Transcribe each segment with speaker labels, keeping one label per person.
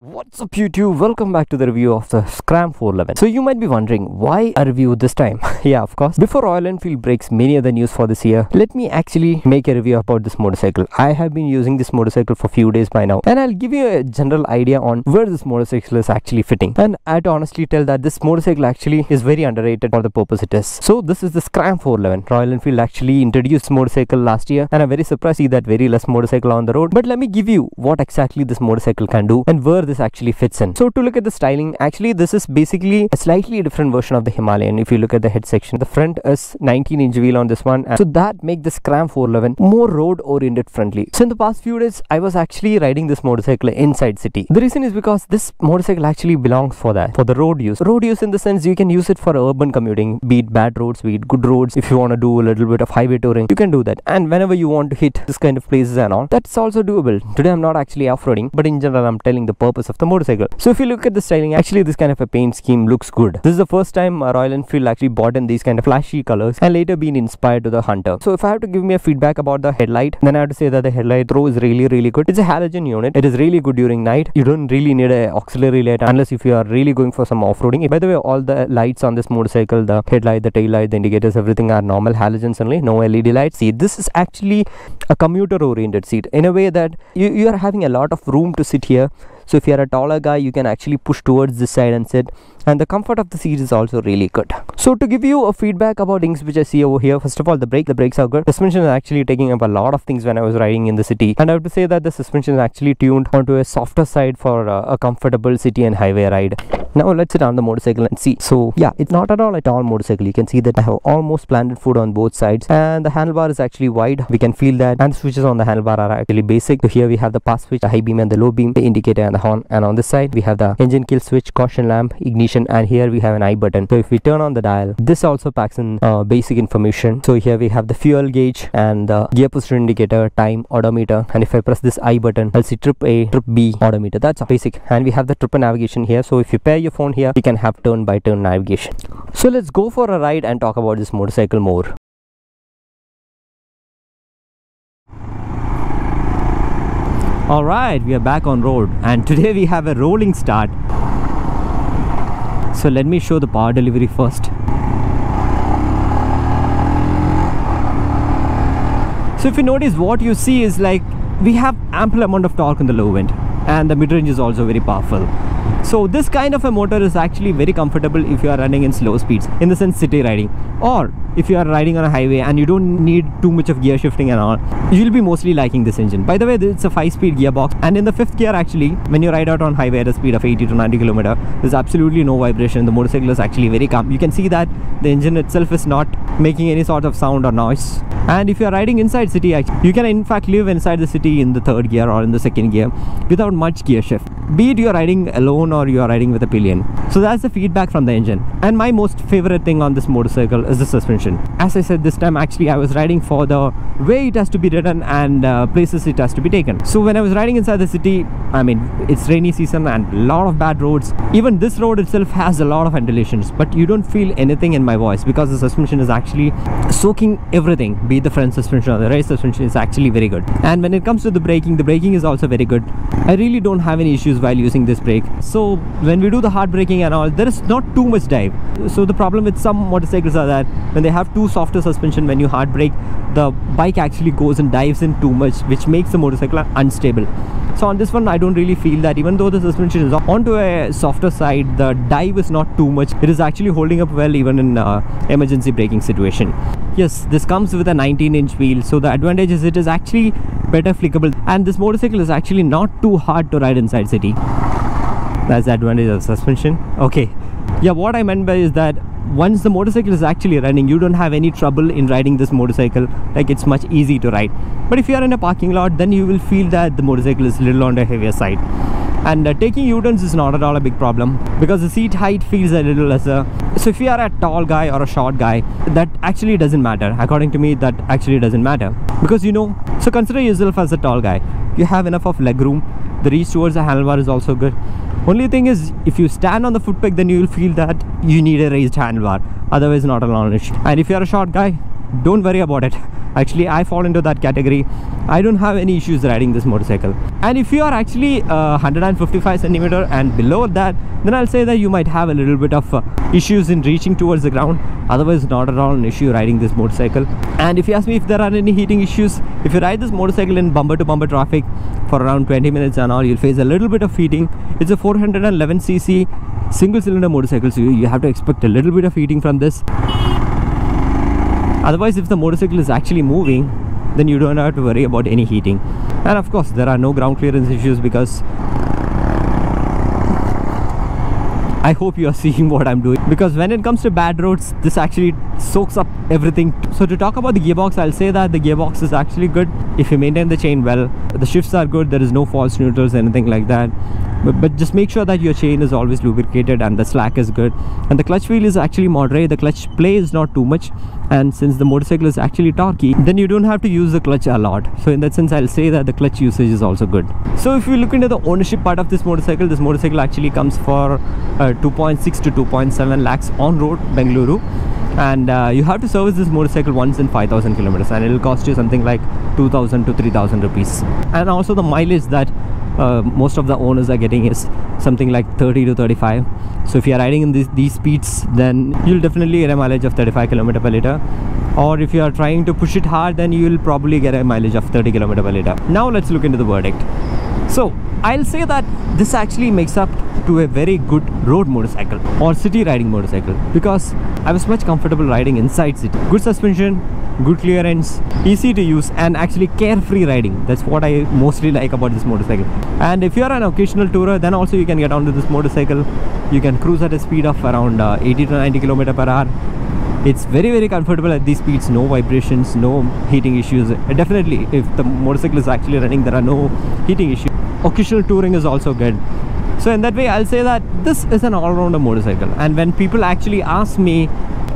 Speaker 1: What's up YouTube, welcome back to the review of the Scram 411. So you might be wondering why a review this time. Yeah, of course, before Royal Enfield breaks many other news for this year, let me actually make a review about this motorcycle. I have been using this motorcycle for a few days by now, and I'll give you a general idea on where this motorcycle is actually fitting. And I'd honestly tell that this motorcycle actually is very underrated for the purpose it is. So this is the Scram 411. Royal Enfield actually introduced this motorcycle last year, and I'm very surprised to see that very less motorcycle on the road. But let me give you what exactly this motorcycle can do and where this actually fits in. So to look at the styling, actually this is basically a slightly different version of the Himalayan. If you look at the head section, the front is 19-inch wheel on this one, and so that makes the Scram 411 more road oriented friendly. So in the past few days I was actually riding this motorcycle inside city. The reason is because this motorcycle actually belongs for the road use. Road use in the sense you can use it for urban commuting, be it bad roads, be it good roads. If you want to do a little bit of highway touring, you can do that, and whenever you want to hit this kind of places and all, that's also doable. Today I'm not actually off-roading, but in general I'm telling the purpose of the motorcycle. So if you look at the styling, actually this kind of a paint scheme looks good. This is the first time Royal Enfield actually bought in these kind of flashy colors and later been inspired to the Hunter. So if I have to give me a feedback about the headlight, then I have to say that the headlight throw is really good. It's a halogen unit. It is really good during night. You don't really need an auxiliary light unless if you are really going for some off-roading. By the way, all the lights on this motorcycle, the headlight, the tail light, the indicators, everything are normal halogens only, no LED lights. See, this is actually a commuter oriented seat in a way that you are having a lot of room to sit here. So if you are a taller guy, you can actually push towards this side and sit, and the comfort of the seat is also really good. So to give you a feedback about things which I see over here, first of all, the brakes are good. Suspension is actually taking up a lot of things when I was riding in the city, and I have to say that the suspension is actually tuned onto a softer side for a comfortable city and highway ride. Now let's sit on the motorcycle and see. So yeah, it's not at all a tall motorcycle. You can see that I have almost planted foot on both sides, and the handlebar is actually wide. We can feel that, and the switches on the handlebar are actually basic. So here we have the pass switch, the high beam and the low beam, the indicator and the horn, and on this side we have the engine kill switch, caution lamp, ignition, and here we have an I button. So if we turn on the dial, this also packs in basic information. So here we have the fuel gauge and the gear position indicator, time, odometer, and if I press this I button, I'll see trip A, trip B, odometer. That's basic. And we have the trip and navigation here. So if you pair your phone here, you can have turn by turn navigation. So let's go for a ride and talk about this motorcycle more. Alright, we are back on road, and today we have a rolling start. So let me show the power delivery first. So if you notice, what you see is like we have ample amount of torque in the low end, and the mid-range is also very powerful. So this kind of a motor is actually very comfortable if you are running in slow speeds, in the sense city riding, or if you are riding on a highway and you don't need too much of gear shifting and all, you'll be mostly liking this engine. By the way, it's a 5-speed gearbox, and in the 5th gear actually, when you ride out on highway at a speed of 80 to 90 km, there's absolutely no vibration. The motorcycle is actually very calm. You can see that the engine itself is not making any sort of sound or noise. And if you are riding inside city, you can in fact live inside the city in the 3rd gear or in the 2nd gear without much gear shift, be it you are riding alone or you are riding with a pillion. So that's the feedback from the engine. And my most favorite thing on this motorcycle is the suspension. As I said, this time actually I was riding for the way it has to be ridden and places it has to be taken. So when I was riding inside the city, I mean, it's rainy season and a lot of bad roads. Even this road itself has a lot of undulations, but you don't feel anything in my voice because the suspension is actually soaking everything, be it the front suspension or the rear suspension is actually very good. And when it comes to the braking is also very good. I really don't have any issues while using this brake. So when we do the hard braking and all, there is not too much dive. So the problem with some motorcycles are that when they have too softer suspension, when you hard brake, the bike actually goes and dives in too much, which makes the motorcycle unstable. So on this one, I don't really feel that. Even though the suspension is onto a softer side, the dive is not too much. It is actually holding up well even in emergency braking situation. Yes, this comes with a 19-inch wheel, so the advantage is it is actually better flickable, and this motorcycle is actually not too hard to ride inside city. That's the advantage of suspension. Okay, yeah, what I meant by is that once the motorcycle is actually running, you don't have any trouble in riding this motorcycle. Like, it's much easy to ride. But if you are in a parking lot, then you will feel that the motorcycle is a little on the heavier side. And taking U-turns is not at all a big problem because the seat height feels a little lesser. So if you are a tall guy or a short guy, that actually doesn't matter. According to me, that actually doesn't matter, because so consider yourself as a tall guy. You have enough of leg room. The reach towards the handlebar is also good. Only thing is, if you stand on the foot peg, then you will feel that you need a raised handlebar. Otherwise, not a long issue. And if you are a short guy, don't worry about it. Actually, I fall into that category. I don't have any issues riding this motorcycle. And if you are actually 155 centimeter and below that, then I'll say that you might have a little bit of issues in reaching towards the ground. Otherwise, not at all an issue riding this motorcycle. And if you ask me if there are any heating issues, if you ride this motorcycle in bumper to bumper traffic for around 20 minutes and all, you'll face a little bit of heating. It's a 411cc single cylinder motorcycle, so you have to expect a little bit of heating from this. Otherwise, if the motorcycle is actually moving, then you don't have to worry about any heating. And of course, there are no ground clearance issues, because I hope you are seeing what I'm doing, because when it comes to bad roads, this actually soaks up everything. So to talk about the gearbox, I'll say that the gearbox is actually good if you maintain the chain well. The shifts are good, there is no false neutrals, anything like that. But just make sure that your chain is always lubricated and the slack is good. And the clutch feel is actually moderate. The clutch play is not too much. And since the motorcycle is actually torquey, then you don't have to use the clutch a lot. So in that sense, I'll say that the clutch usage is also good. So if you look into the ownership part of this motorcycle actually comes for 2.6 to 2.7 lakhs on road, Bengaluru. And you have to service this motorcycle once in 5,000 kilometers, and it will cost you something like 2,000 to 3,000 rupees. And also the mileage that most of the owners are getting is something like 30 to 35. So if you are riding in these speeds, then you'll definitely get a mileage of 35 km per liter. Or if you are trying to push it hard, then you will probably get a mileage of 30 km per liter. Now let's look into the verdict. So I'll say that this actually makes up to a very good road motorcycle or city riding motorcycle, because I was much comfortable riding inside city. Good suspension, good clearance, easy to use, and actually carefree riding. That's what I mostly like about this motorcycle. And if you're an occasional tourer, then also you can get onto this motorcycle. You can cruise at a speed of around 80 to 90 km per hour. It's very comfortable at these speeds. No vibrations, no heating issues. Definitely, if the motorcycle is actually running, there are no heating issues. Occasional touring is also good. So in that way, I'll say that this is an all-rounder motorcycle. And when people actually ask me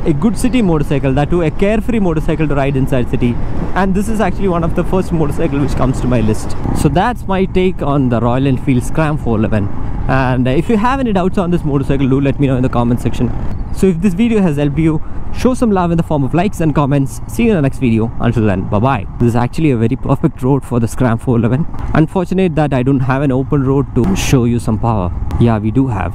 Speaker 1: a good city motorcycle, that too a carefree motorcycle to ride inside city, and this is actually one of the first motorcycle which comes to my list. So that's my take on the Royal Enfield Scram 411. And if you have any doubts on this motorcycle, do let me know in the comment section. So if this video has helped you, show some love in the form of likes and comments. See you in the next video. Until then, bye bye. This is actually a very perfect road for the Scram 411. Unfortunate that I don't have an open road to show you some power. Yeah, we do have.